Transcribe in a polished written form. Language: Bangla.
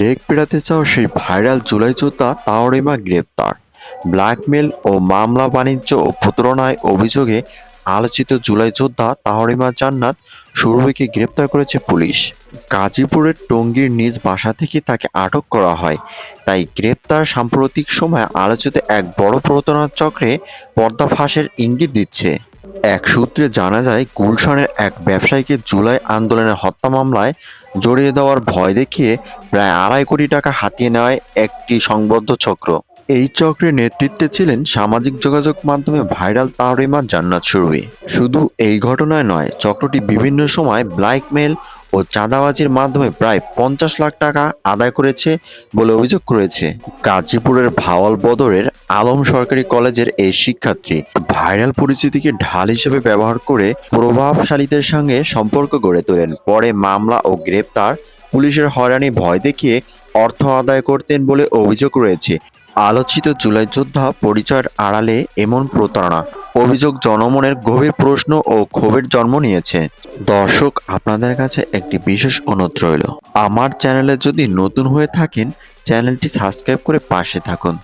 লেগ পেড়াতে চাওয়া সেই ভাইরাল জুলাই যোদ্ধা তাওরিমা গ্রেপ্তার। ব্ল্যাকমেল ও মামলা বাণিজ্য ও প্রতারণায় অভিযোগে আলোচিত জুলাই যোদ্ধা তাওরিমা জান্নাত সুরভিকে গ্রেপ্তার করেছে পুলিশ। গাজীপুরের টঙ্গীর নিজ বাসা থেকে তাকে আটক করা হয়। তাই গ্রেপ্তার সাম্প্রতিক সময়ে আলোচিত এক বড় প্রতারণা চক্রে পর্দাফাঁসের ইঙ্গিত দিচ্ছে। এক সূত্রে জানা যায়, গুলশানের এক ব্যবসায়ীকে জুলাই আন্দোলনের হত্যা মামলায় জড়িয়ে দেওয়ার ভয় দেখিয়ে প্রায় 2.5 কোটি টাকা হাতিয়ে নেয় একটি সংবদ্ধ চক্র। এই চক্রের নেতৃত্বে ছিলেন সামাজিক যোগাযোগ মাধ্যমে ভাইরাল তাওরিমা জান্নাত সুরভি। শুধু এই ঘটনায় নয়, চক্রটি বিভিন্ন সময় ব্ল্যাকমেল ও চাঁদাবাজির মাধ্যমে প্রায় 50 লাখ টাকা আদায় করেছে বলে অভিযোগ করেছে। গাজীপুরের ভাওয়াল বদরের আলম সরকারি কলেজের এই শিক্ষার্থী ভাইরাল পরিচিতিকে ঢাল হিসেবে ব্যবহার করে প্রভাবশালীদের সঙ্গে সম্পর্ক গড়ে তোলেন। পরে মামলা ও গ্রেপ্তার, পুলিশের হয়রানি ভয় দেখিয়ে অর্থ আদায় করতেন বলে অভিযোগ রয়েছে। আলোচিত জুলাই যোদ্ধা পরিচয়ের আড়ালে এমন প্রতারণা অভিযোগ জনমনের গভীর প্রশ্ন ও ক্ষোভের জন্ম নিয়েছে। দর্শক, আপনাদের কাছে একটি বিশেষ অনুরোধ রইল, আমার চ্যানেলে যদি নতুন হয়ে থাকেন চ্যানেলটি সাবস্ক্রাইব করে পাশে থাকুন।